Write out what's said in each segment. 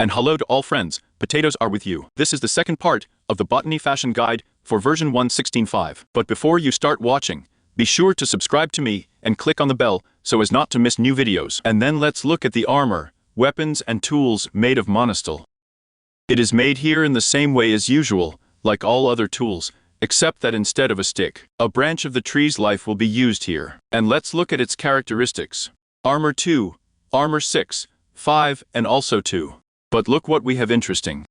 And hello to all friends, potatoes are with you. This is the second part of the Botany Fashion Guide for version 1.16.5. But before you start watching, be sure to subscribe to me and click on the bell so as not to miss new videos. And then let's look at the armor, weapons and tools made of monosteel. It is made here in the same way as usual, like all other tools, except that instead of a stick, a branch of the tree's life will be used here. And let's look at its characteristics. Armor 2, Armor 6, 5 and also 2. But look what we have interesting.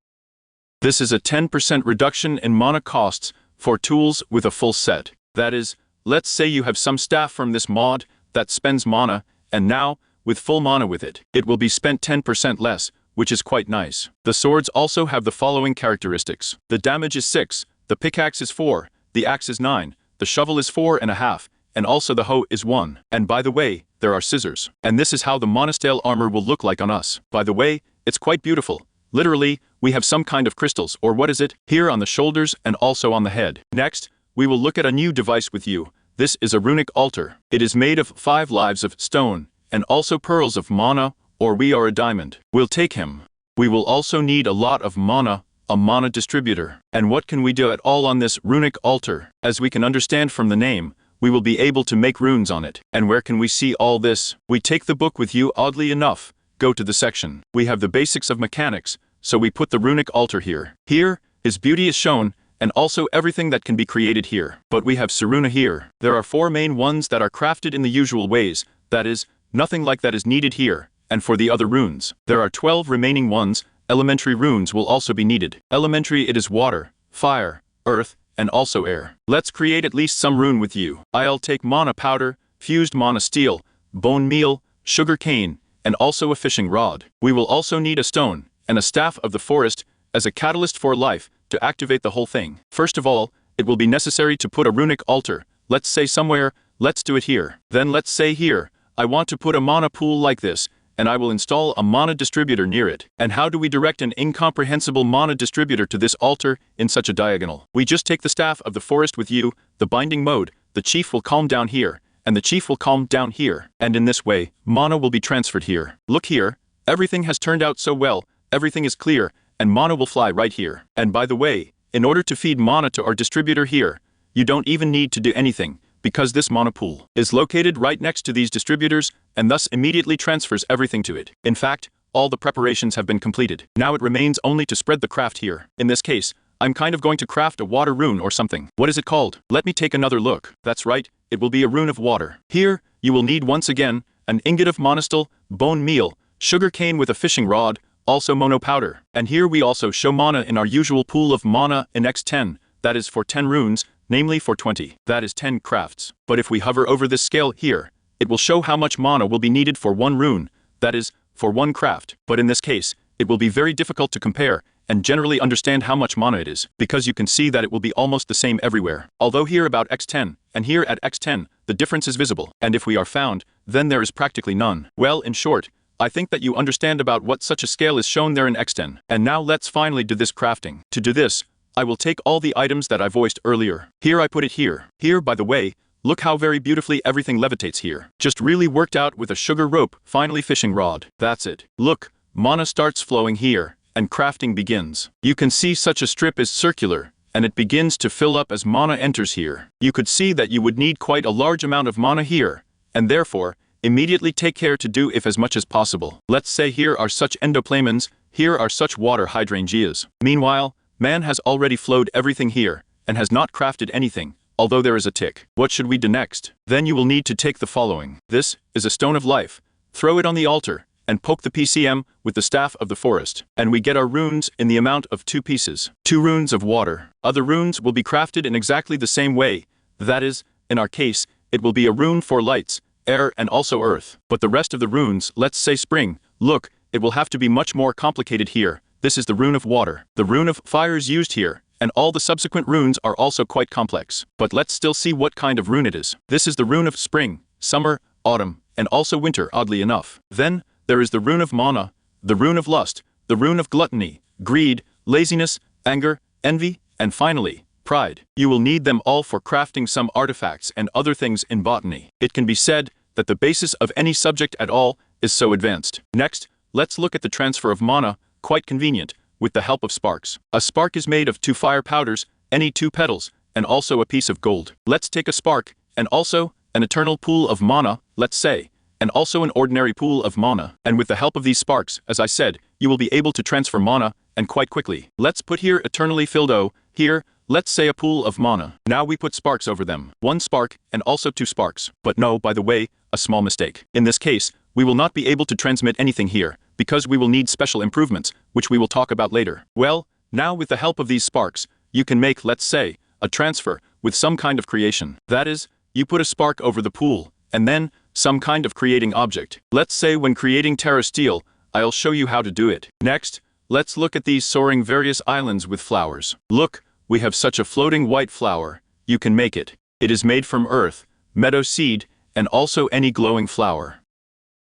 This is a 10% reduction in mana costs for tools with a full set. That is, let's say you have some staff from this mod that spends mana, and now, with full mana with it, it will be spent 10% less, which is quite nice. The swords also have the following characteristics. The damage is 6, the pickaxe is 4, the axe is 9, the shovel is 4.5, and also the hoe is 1. And by the way, there are scissors. And this is how the monosteel armor will look like on us. By the way, it's quite beautiful. Literally, we have some kind of crystals, or what is it, here on the shoulders and also on the head. Next, we will look at a new device with you. This is a runic altar. It is made of 5 lives of stone, and also pearls of mana, or we are a diamond. We'll take him. We will also need a lot of mana, a mana distributor. And what can we do at all on this runic altar? As we can understand from the name, we will be able to make runes on it. And where can we see all this? We take the book with you, oddly enough. Go to the section. We have the basics of mechanics, so we put the runic altar here. Here, his beauty is shown, and also everything that can be created here. But we have Saruna here. There are 4 main ones that are crafted in the usual ways, that is, nothing like that is needed here. And for the other runes, there are 12 remaining ones. Elementary runes will also be needed. Elementary, it is water, fire, earth, and also air. Let's create at least some rune with you. I'll take mana powder, fused mana steel, bone meal, sugar cane, and also a fishing rod. We will also need a stone and a staff of the forest as a catalyst for life to activate the whole thing. First of all, it will be necessary to put a runic altar. Let's say somewhere, let's do it here. Then let's say here, I want to put a mana pool like this, and I will install a mana distributor near it. And how do we direct an incomprehensible mana distributor to this altar in such a diagonal? We just take the staff of the forest with you, the binding mode, the chief will calm down here, and the chief will calm down here. And in this way, mana will be transferred here. Look here, everything has turned out so well, everything is clear, and mana will fly right here. And by the way, in order to feed mana to our distributor here, you don't even need to do anything, because this mana pool is located right next to these distributors, and thus immediately transfers everything to it. In fact, all the preparations have been completed. Now it remains only to spread the craft here. In this case, I'm kind of going to craft a water rune or something. What is it called? Let me take another look. That's right, it will be a rune of water. Here, you will need once again, an ingot of monosteel, bone meal, sugar cane with a fishing rod, also mono powder. And here we also show mana in our usual pool of mana in X10, that is for 10 runes, namely for 20. That is 10 crafts. But if we hover over this scale here, it will show how much mana will be needed for 1 rune, that is, for 1 craft. But in this case, it will be very difficult to compare and generally understand how much mana it is, because you can see that it will be almost the same everywhere. Although here about X10, and here at X10, the difference is visible. And if we are found, then there is practically none. Well, in short, I think that you understand about what such a scale is shown there in X10. And now let's finally do this crafting. To do this, I will take all the items that I voiced earlier. Here I put it here. Here, by the way, look how very beautifully everything levitates here. Just really worked out with a sugar rope, finally fishing rod. That's it. Look, mana starts flowing here, and crafting begins. You can see such a strip is circular, and it begins to fill up as mana enters here. You could see that you would need quite a large amount of mana here, and therefore, immediately take care to do if as much as possible. Let's say here are such endoplamens, here are such water hydrangeas. Meanwhile, man has already flowed everything here, and has not crafted anything, although there is a tick. What should we do next? Then you will need to take the following. This is a stone of life. Throw it on the altar, and poke the PCM with the staff of the forest. And we get our runes in the amount of 2 pieces. 2 runes of water. Other runes will be crafted in exactly the same way. That is, in our case, it will be a rune for lights, air and also earth. But the rest of the runes, let's say spring, look, it will have to be much more complicated here. This is the rune of water. The rune of fire is used here, and all the subsequent runes are also quite complex. But let's still see what kind of rune it is. This is the rune of spring, summer, autumn, and also winter, oddly enough. Then, there is the rune of mana, the rune of lust, the rune of gluttony, greed, laziness, anger, envy, and finally, pride. You will need them all for crafting some artifacts and other things in botany. It can be said that the basis of any subject at all is so advanced. Next, let's look at the transfer of mana, quite convenient, with the help of sparks. A spark is made of 2 fire powders, any 2 petals, and also a piece of gold. Let's take a spark, and also an eternal pool of mana, let's say, and also an ordinary pool of mana. And with the help of these sparks, as I said, you will be able to transfer mana, and quite quickly. Let's put here eternally filled O, here, let's say a pool of mana. Now we put sparks over them. 1 spark, and also 2 sparks. But no, by the way, a small mistake. In this case, we will not be able to transmit anything here, because we will need special improvements, which we will talk about later. Well, now with the help of these sparks, you can make, let's say, a transfer with some kind of creation. That is, you put a spark over the pool, and then some kind of creating object. Let's say when creating terrasteel, I'll show you how to do it. Next, let's look at these soaring various islands with flowers. Look, we have such a floating white flower. You can make it. It is made from earth, meadow seed, and also any glowing flower.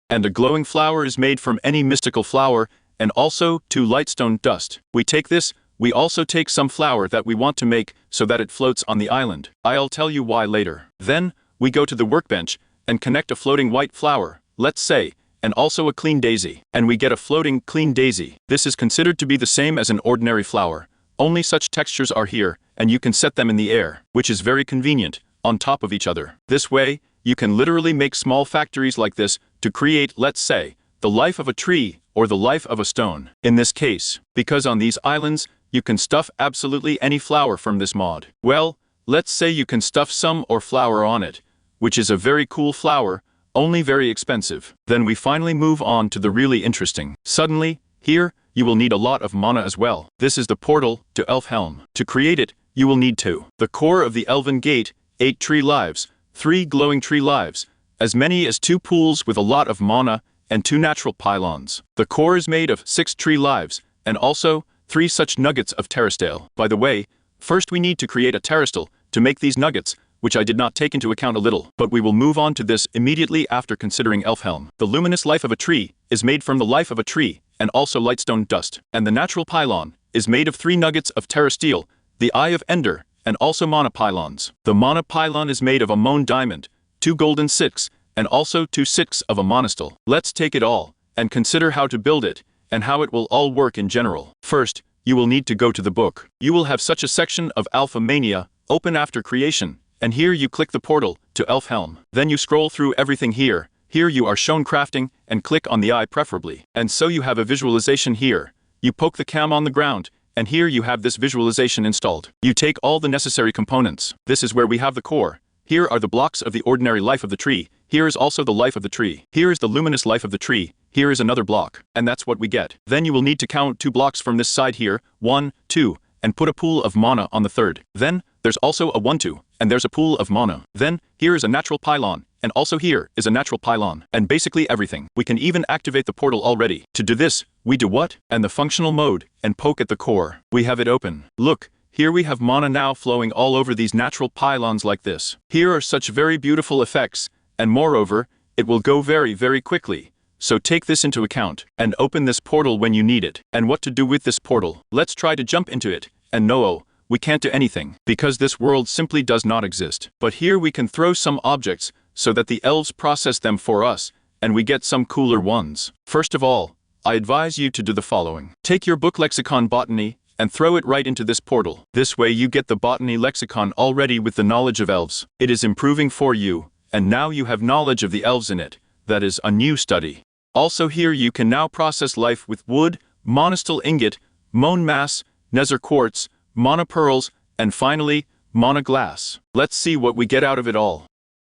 And a glowing flower is made from any mystical flower, and also 2 lightstone dust. We take this, we also take some flour that we want to make so that it floats on the island. I'll tell you why later. Then, we go to the workbench and connect a floating white flower, let's say, and also a clean daisy. And we get a floating clean daisy. This is considered to be the same as an ordinary flower. Only such textures are here, and you can set them in the air, which is very convenient, on top of each other. This way, you can literally make small factories like this to create, let's say, the life of a tree or the life of a stone. In this case, because on these islands, you can stuff absolutely any flower from this mod. Well, let's say you can stuff some or flower on it, which is a very cool flower, only very expensive. Then we finally move on to the really interesting. Suddenly, here, you will need a lot of mana as well. This is the portal to Elfheim. To create it, you will need 2. The core of the Elven Gate, 8 tree lives, 3 glowing tree lives, as many as 2 pools with a lot of mana, and 2 natural pylons. The core is made of 6 tree lives, and also 3 such nuggets of terrasteel. By the way, first we need to create a terrasteel to make these nuggets, which I did not take into account a little, but we will move on to this immediately after considering Elfheim. The luminous life of a tree is made from the life of a tree, and also lightstone dust. And the natural pylon is made of 3 nuggets of terrasteel, the Eye of Ender, and also mana pylons. The mana pylon is made of a mown diamond, 2 golden sticks, and also 2 sticks of a monastel. Let's take it all, and consider how to build it, and how it will all work in general. First, you will need to go to the book. You will have such a section of Alpha Mania, open after creation, and here you click the portal to Elfheim. Then you scroll through everything here. Here you are shown crafting, and click on the eye preferably. And so you have a visualization here. You poke the cam on the ground, and here you have this visualization installed. You take all the necessary components. This is where we have the core. Here are the blocks of the ordinary life of the tree. Here is also the life of the tree. Here is the luminous life of the tree. Here is another block. And that's what we get. Then you will need to count 2 blocks from this side here, 1, 2, and put a pool of mana on the third. Then, there's also a 1, 2, and there's a pool of mana. Then, here is a natural pylon, and also here is a natural pylon. And basically everything. We can even activate the portal already. To do this, we do what? And the functional mode, and poke at the core. We have it open. Look, here we have mana now flowing all over these natural pylons like this. Here are such very beautiful effects, and moreover, it will go very, very quickly. So take this into account, and open this portal when you need it. And what to do with this portal? Let's try to jump into it, and no, we can't do anything, because this world simply does not exist. But here we can throw some objects, so that the elves process them for us, and we get some cooler ones. First of all, I advise you to do the following. Take your book lexicon Botany, and throw it right into this portal. This way you get the Botany lexicon already with the knowledge of elves. It is improving for you, and now you have knowledge of the elves in it. That is a new study. Also here you can now process life with wood, monastel ingot, mown mass, nether quartz, mana pearls, and finally, mana glass. Let's see what we get out of it all.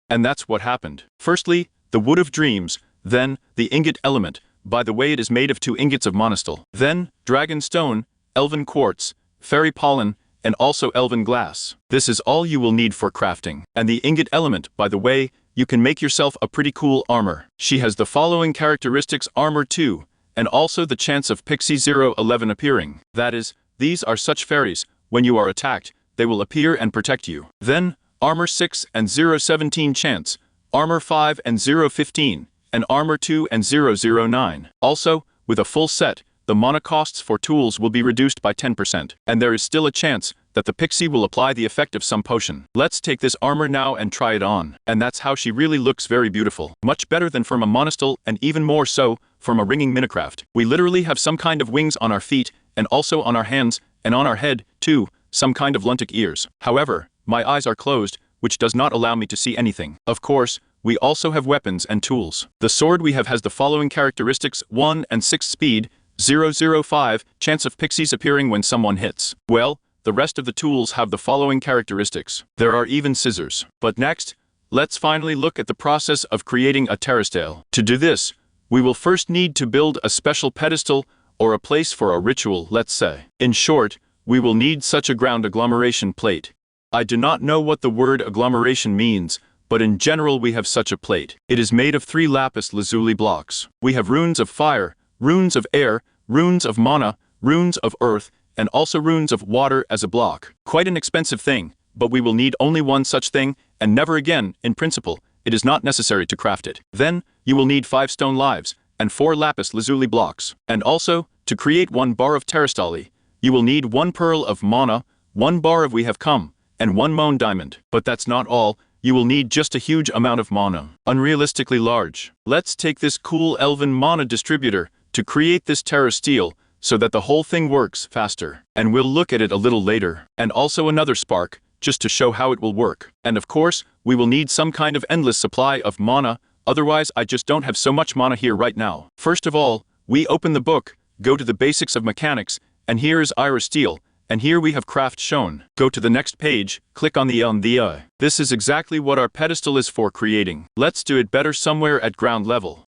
And that's what happened. Firstly, the wood of dreams, then, the ingot element. By the way, it is made of 2 ingots of monastel. Then, dragon stone, elven quartz, fairy pollen, and also elven glass. This is all you will need for crafting. And the ingot element, by the way, you can make yourself a pretty cool armor. She has the following characteristics: armor 2, and also the chance of Pixie 011 appearing. That is, these are such fairies, when you are attacked, they will appear and protect you. Then, armor 6 and 017 chance, armor 5 and 015, and armor 2 and 009. Also, with a full set, the mana costs for tools will be reduced by 10%, and there is still a chance that the pixie will apply the effect of some potion. Let's take this armor now and try it on. And that's how she really looks, very beautiful. Much better than from a monostil, and even more so from a ringing Minecraft. We literally have some kind of wings on our feet, and also on our hands, and on our head, too, some kind of luntic ears. However, my eyes are closed, which does not allow me to see anything. Of course, we also have weapons and tools. The sword we have has the following characteristics: 1 and 6 speed, 005, chance of pixies appearing when someone hits. Well, the rest of the tools have the following characteristics. There are even scissors. But next, let's finally look at the process of creating a terrasteel. To do this, we will first need to build a special pedestal or a place for a ritual, let's say. In short, we will need such a ground agglomeration plate. I do not know what the word agglomeration means, but in general we have such a plate. It is made of 3 lapis lazuli blocks. We have runes of fire, runes of air, runes of mana, runes of earth, and also runes of water as a block. Quite an expensive thing, but we will need only one such thing, and never again. In principle, it is not necessary to craft it. Then, you will need 5 stone lives, and 4 lapis lazuli blocks. And also, to create 1 bar of terrasteel, you will need 1 pearl of mana, 1 bar of we have come, and 1 moan diamond. But that's not all. You will need just a huge amount of mana. Unrealistically large. Let's take this cool elven mana distributor to create this terrasteel so that the whole thing works faster. And we'll look at it a little later. And also another spark, just to show how it will work. And of course, we will need some kind of endless supply of mana, otherwise I just don't have so much mana here right now. First of all, we open the book, go to the basics of mechanics, and here is iris steel. And here we have craft shown. Go to the next page, click on the I. This is exactly what our pedestal is for creating. Let's do it better somewhere at ground level.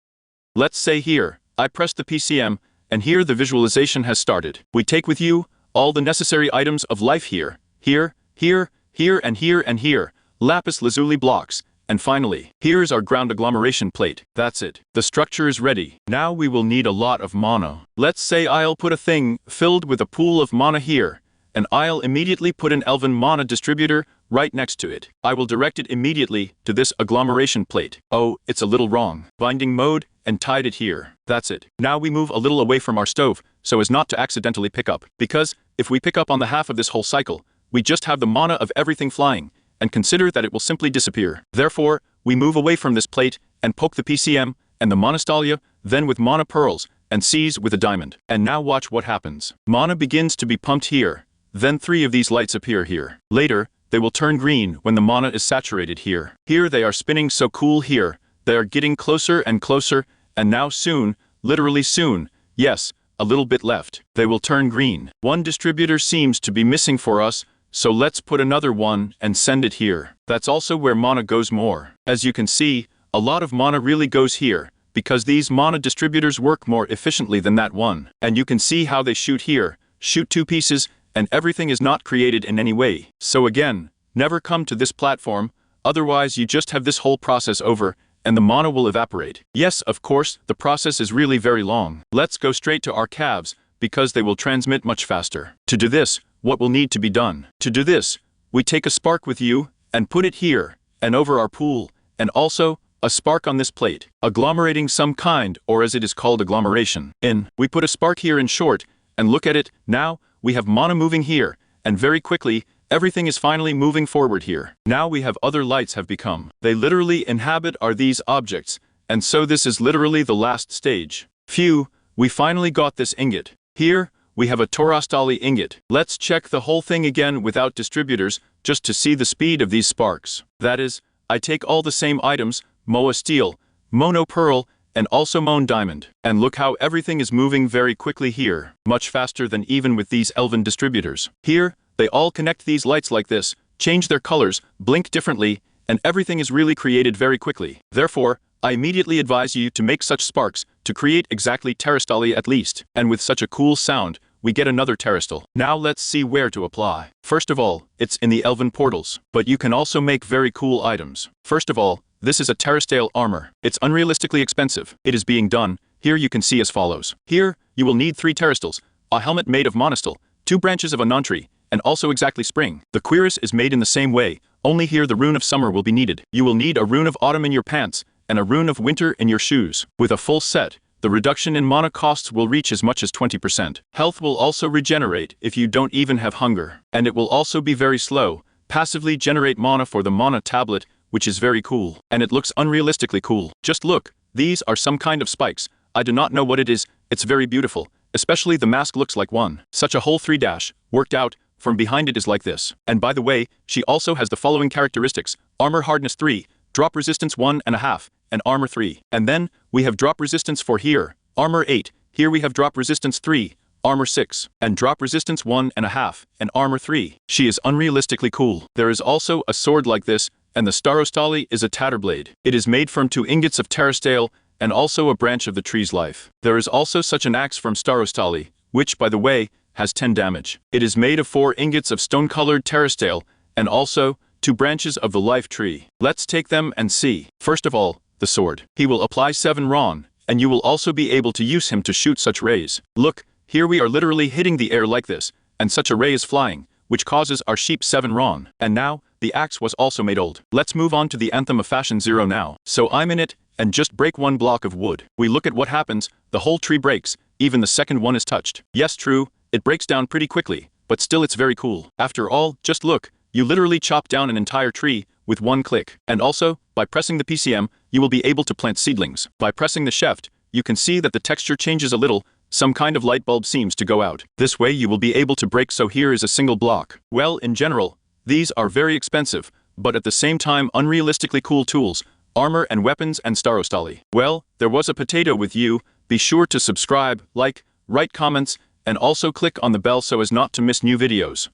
Let's say here, I press the PCM, and here the visualization has started. We take with you all the necessary items of life here, and here, lapis lazuli blocks, and finally, here's our ground agglomeration plate. That's it. The structure is ready. Now we will need a lot of mana. Let's say I'll put a thing filled with a pool of mana here, and I'll immediately put an elven mana distributor right next to it. I will direct it immediately to this agglomeration plate. Oh, it's a little wrong. Binding mode, and tied it here. That's it. Now we move a little away from our stove, so as not to accidentally pick up. Because, if we pick up on the half of this whole cycle, we just have the mana of everything flying, and consider that it will simply disappear. Therefore, we move away from this plate, and poke the PCM, and the monastalia, then with mana pearls, and seize with a diamond. And now watch what happens. Mana begins to be pumped here. Then 3 of these lights appear here. Later, they will turn green when the mana is saturated here. Here they are spinning so cool here. They are getting closer and closer, and now soon, literally soon, yes, a little bit left, they will turn green. 1 distributor seems to be missing for us, so let's put another one and send it here. That's also where mana goes more. As you can see, a lot of mana really goes here, because these mana distributors work more efficiently than that one. And you can see how they shoot here, shoot 2 pieces, and everything is not created in any way. So again, never come to this platform, otherwise you just have this whole process over, and the mana will evaporate. Yes, of course, the process is really very long. Let's go straight to our calves, because they will transmit much faster. To do this, what will need to be done? To do this, we take a spark with you, and put it here, and over our pool, and also, a spark on this plate, agglomerating some kind, or as it is called agglomeration. We put a spark here in short, and look at it, now, we have mana moving here, and very quickly, everything is finally moving forward here. Now we have other lights have become. They literally inhabit are these objects, and so this is literally the last stage. Phew, we finally got this ingot. Here, we have a terrasteel ingot. Let's check the whole thing again without distributors, just to see the speed of these sparks. That is, I take all the same items, moa steel, mono pearl, and also moan diamond. And look how everything is moving very quickly here, much faster than even with these elven distributors. Here, they all connect these lights like this, change their colors, blink differently, and everything is really created very quickly. Therefore, I immediately advise you to make such sparks, to create exactly terrasteel at least. And with such a cool sound, we get another terrasteel. Now let's see where to apply. First of all, it's in the elven portals. But you can also make very cool items. First of all, this is a terrasteel armor. It's unrealistically expensive. It is being done. Here you can see as follows. Here, you will need 3 terrasteels, a helmet made of monostil, 2 branches of a non-tree, and also exactly spring. The cuirass is made in the same way, only here the rune of summer will be needed. You will need a rune of autumn in your pants, and a rune of winter in your shoes. With a full set, the reduction in mana costs will reach as much as 20%. Health will also regenerate if you don't even have hunger. And it will also be very slow, passively generate mana for the mana tablet, which is very cool. And it looks unrealistically cool. Just look, these are some kind of spikes. I do not know what it is, it's very beautiful. Especially the mask looks like one. Such a whole 3 dash, worked out, from behind it is like this. And by the way, she also has the following characteristics: armor hardness 3, drop resistance 1.5, and armor 3. And then, we have drop resistance 4 here, armor 8, here we have drop resistance 3, armor 6, and drop resistance 1.5, and armor 3. She is unrealistically cool. There is also a sword like this, and the Starostali is a tatterblade. It is made from 2 ingots of terrasteel, and also a branch of the tree's life. There is also such an axe from Starostali, which, by the way, has 10 damage. It is made of 4 ingots of stone-colored terrasteel, and also 2 branches of the life tree. Let's take them and see. First of all, the sword. He will apply 7 Ron, and you will also be able to use him to shoot such rays. Look, here we are literally hitting the air like this, and such a ray is flying, which causes our sheep 7 Ron. And now, the axe was also made old. Let's move on to the Anthem of Fashion 0 now. So I'm in it, and just break 1 block of wood. We look at what happens, the whole tree breaks, even the second one is touched. Yes, true, it breaks down pretty quickly, but still it's very cool. After all, just look, you literally chop down an entire tree with 1 click. And also, by pressing the PCM, you will be able to plant seedlings. By pressing the shift, you can see that the texture changes a little, some kind of light bulb seems to go out. This way you will be able to break, so here is a single block. Well, in general, these are very expensive, but at the same time unrealistically cool tools, armor and weapons and Starostali. Well, there was a potato with you. Be sure to subscribe, like, write comments, and also click on the bell so as not to miss new videos.